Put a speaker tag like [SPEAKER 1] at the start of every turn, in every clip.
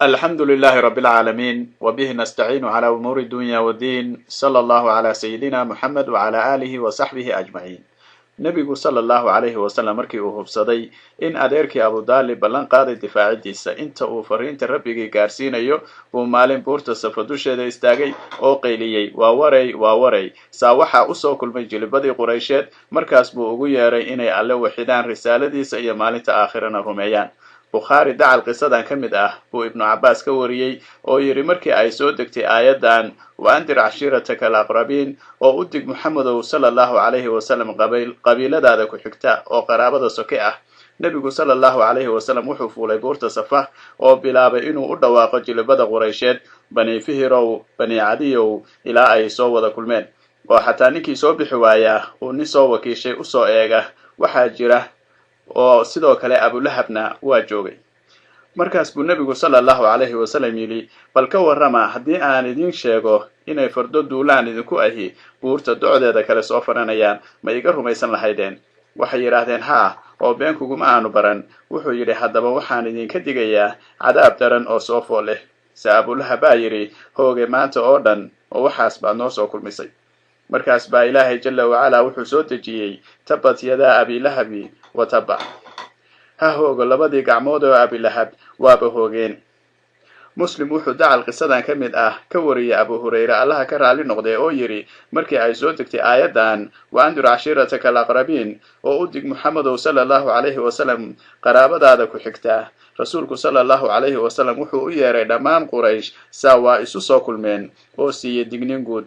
[SPEAKER 1] الحمد لله رب العالمين وبه نستعين على أمور الدنيا والدين صلى الله على سيدنا محمد وعلى آله وصحبه أجمعين nebigu sala allahu calayhi wasalam markii uu hubsaday in adeerkii abudaalib ballan qaaday difaacidiisa inta uu fariinta rabbigii gaarsiinayo uu maalin buurta safa dusheeda istaagay oo qayliyey waa waray saa waxaa usoo kulmay jilibadii quraysheed markaas buu ugu yeeray inay alle waxidaan risaaladiisa iyo maalinta aakhirana rumeeyaan bukhaari dacal qisadan ka mid ah buu ibnu cabbaas ka wariyey oo yidhi markii ay soo degtay aayaddan wa andir cashiirataka alaqrabiin oo u dig muxamedow sala allahu calayhi wasalam qabiiladaada ku xigta oo qaraabada soke ah nebigu sala allahu calayhi wasalam wuxuu fuulay buurta safa oo bilaabay inuu u dhawaaqo jilibada quraysheed bani fihirow bani cadiyow ilaa ay soo wada kulmeen oo xataa ninkii soo bixi waayaa uu nin soo wakiishay usoo eega waxaa jira oo sidoo kale abulahabna waa joogay markaas buu nebigu sala allahu calayhi wasalam yidhi bal ka warrama haddii aan idiin sheego inay fardo duulaan idinku ahi buurta docdeeda kale soo faranayaan ma iga rumaysan lahaydeen waxay yidhaahdeen haa oo been kuguma aanu baran wuxuu yidhi haddaba waxaan idinka digayaa cadaab daran oo soo fool leh se abulahab baa yidhi hooge maanta oo dhan oo waxaas baad noo soo kulmisay markaas baa ilaahay jalla wacalaa wuxuu soo dejiyey tabbat yadaa abilahabi wa tabba ha hoogo labadii gacmood oo abilahab waaba hoogeen muslim wuxuu dacal qisadan ka mid ah ka wariyey abu hurayre allaha ka raali noqday oo yidhi markii ay soo degtay aayaddan wa andur cashiirataka alaqrabiin oo u dig muxamedow sala allahu calayhi wasalam qaraabadaada ku xigtaa rasuulku sala allahu calayhi wasalam wuxuu u yeeray dhammaan quraysh saa waa isu soo kulmeen oo siiyey dignin guud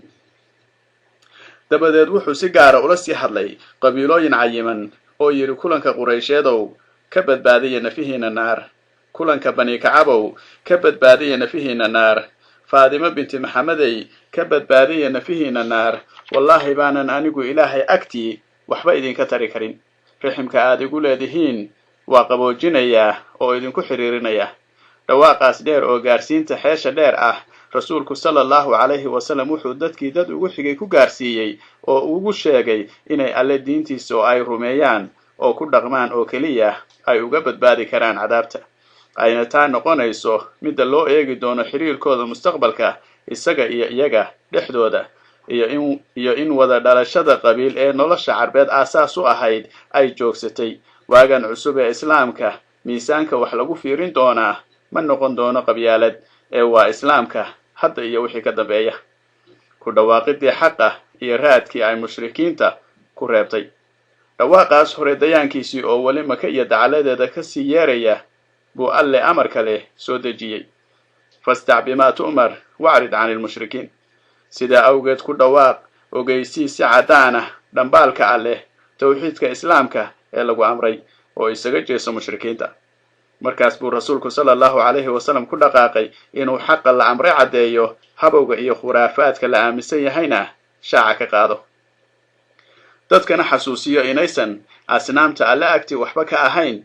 [SPEAKER 1] dabadeed wuxuu si gaara ula sii hadlay qabiilooyin cayiman oo yidhi kulanka quraysheedow ka badbaadiya nafihiina naar kulanka bani kacabow ka badbaadiya nafihiina naar faadimo binti maxamedey ka badbaadiya nafihiina naar wallaahi baanan anigu ilaahay agtii waxba idinka tari karin riximka aad igu leedihiin waa qaboojinayaa oo idinku xidhiirinaya dhawaaqaas dheer oo gaarsiinta xeesha dheer ah rasuulku sala allahu calayhi wasalam wuxuu dadkii dad ugu xigay ku gaarsiiyey oo ugu sheegay inay alle diintiisa oo ay rumeeyaan oo ku dhaqmaan oo keliya ay uga badbaadi karaan cadaabta ayna taa noqonayso midda loo eegi doono xiriirkooda mustaqbalka isaga iyo iyaga dhexdooda iyo in wada dhalashada qabiil ee nolosha carbeed aasaas u ahayd ay joogsatay waagan cusub ee islaamka miisaanka wax lagu fiirin doonaa ma noqon doono qabyaalad ee waa islaamka hadda iyo wixii ka dambeeya ku dhawaaqidii xaqa iyo raadkii ay mushrikiinta ku reebtay dhawaaqaas hore dayaankiisii oo weli maka iyo dacaladeeda ka sii yeeraya buu alle amar kale soo dejiyey fastac bimaa tu'mar wacrid cani lmushrikiin sidaa awgeed ku dhawaaq ogeysii si caddaan ah dhambaalka alleh tawxiidka islaamka ee lagu amray oo isaga jeeso mushrikiinta markaas buu rasuulku sala allahu calayhi wasalam ku dhaqaaqay inuu xaqa la amre caddeeyo habowga iyo khuraafaadka la aaminsan yahayna shaaca ka qaado dadkana xasuusiyo inaysan asnaamta alle agtii waxba ka ahayn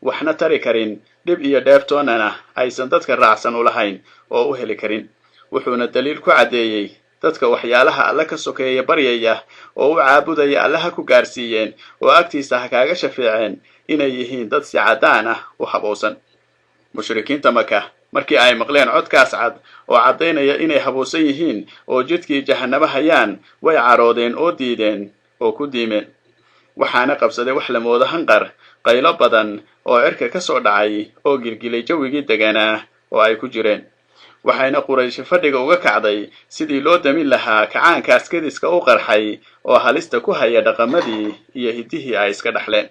[SPEAKER 1] waxna tari karin dhib iyo dheeftoonana aysan dadka raacsan u lahayn oo u heli karin wuxuuna daliil ku caddeeyey dadka waxyaalaha alle ka sokeeya baryaya oo u caabudaya alle ha ku gaarsiiyeen oo agtiisa ha kaaga shafeeceen inay yihiin dad si caddaan ah u habowsan mushrikiinta maka markii ay maqleen codkaas cad oo caddaynaya inay habowsan yihiin oo jidkii jahannamo hayaan way caroodeen oo diideen oo ku diimeen waxaana qabsaday wax la moodo hanqar qaylo badan oo cirka ka soo dhacay oo gilgilay jawigii deganaa oo ay ku jireen waxayna qurayshi fadhiga uga kacday sidii loo damin lahaa kacaankaas kadiska u qarxay oo halista ku haya dhaqamadii iyo hiddihii ay iska dhaxleen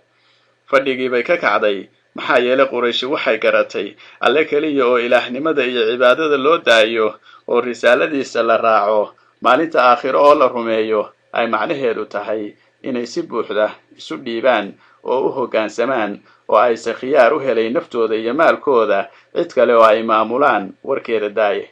[SPEAKER 1] fadhigii bay ka kacday maxaa yeelay qurayshi waxay garatay alle keliya oo ilaahnimada iyo cibaadada loo daayo oo risaaladiisa la raaco maalinta aakhiro oo la rumeeyo ay macnaheedu tahay inay si buuxda isu dhiibaan oo u hoggaansamaan oo aysan khiyaar u helayn naftooda iyo maalkooda cid kale oo ay maamulaan warkeeda daaye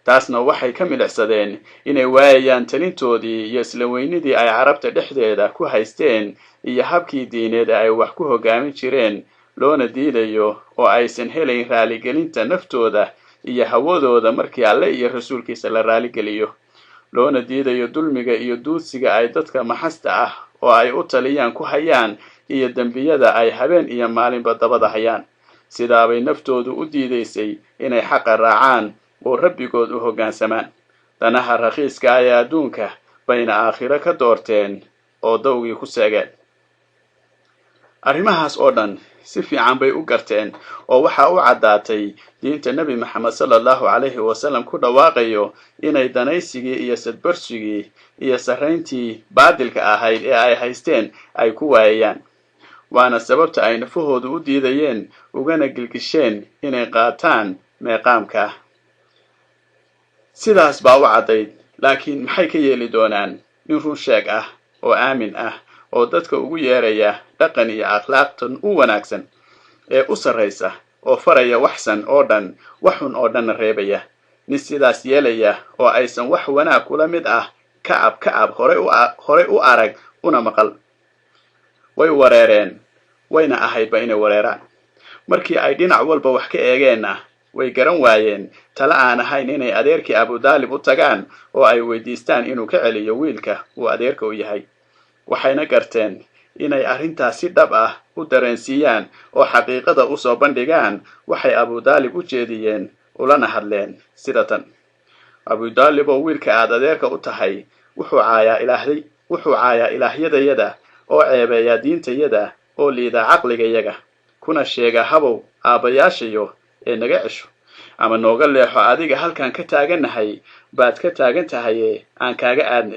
[SPEAKER 1] taasna waxay ka milicsadeen inay waayayaan talintoodii iyo isla weynidii ay carabta dhexdeeda ku haysteen iyo habkii diineed ay wax ku hoggaamin jireen loona diidayo oo aysan helayn raaligelinta naftooda iyo hawadooda markii alle iyo rasuulkiisa la raaligeliyo loona diidayo dulmiga iyo duudsiga ay dadka maxasta ah oo ay u taliyaan ku hayaan iyo dembiyada ay habeen iyo maalinba dabada hayaan sidaabay naftoodu u diidaysay inay xaqa raacaan oo rabbigood u hoggaansamaan danaha rakhiiska ah ee adduunka bayna aakhiro ka doorteen oo dawgii ku seegeen arrimahaas oo dhan si fiican bay u garteen oo waxa u caddaatay diinta nebi maxamed sallallahu calayhi wasallam ku dhawaaqayo inay danaysigii iyo sadbarsigii iyo sarrayntii baadilka ahayd ee ay haysteen ay ku waayayaan waana sababta ay nafahoodu u diidayeen ugana gilgisheen inay qaataan meeqaamka sidaas baa u caddayd laakiin maxay ka yeeli doonaan nin run sheeg ah oo aamin ah oo dadka ugu yeeraya dhaqan iyo akhlaaqtan u wanaagsan ee u sarraysa oo faraya waxsan oo dhan waxun oo dhan reebaya nin sidaas yeelaya oo aysan wax wanaag kula mid ah kacab hore u arag una maqal way wareereen wayna ahaydba inay wareeraan markii ay dhinac walba wax ka eegeenna way garan waayeen tala aan ahayn inay adeerkii abudaalib u tagaan oo ay weydiistaan inuu ka celiyo wiilka uu adeerka u yahay waxayna garteen inay arrintaas si dhab ah u dareensiiyaan oo xaqiiqada u soo bandhigaan waxay abudaalib u jeediyeen ulana hadleen sida tan abudaalib oo wiilka aad adeerka u tahay wuxuu caayaa ilaahyadayada oo ceebeeya diintayada oo liida caqligayaga kuna sheega habow aabbayaashayo ee naga cesho ama nooga leexo adiga halkaan ka taagannahay baad ka taagan tahaye aan kaaga aadna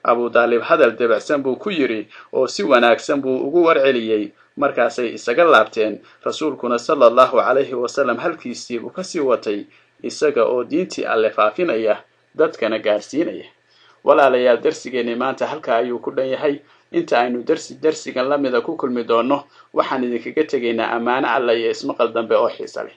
[SPEAKER 1] abudaalib hadal debacsan buu ku yidhi oo si wanaagsan buu ugu warceliyey markaasay isaga laabteen rasuulkuna sallallahu calayhi wasallam halkiisii buu kasii watay isaga oo diintii alle faafinaya dadkana gaarsiinaya walaalayaal darsigeennii maanta halkaa ayuu ku dhan yahay inta aynu darsigan la mida ku kulmi doonno waxaan idinkaga tegaynaa ammaano alla iyo ismaqal dambe oo xiisa leh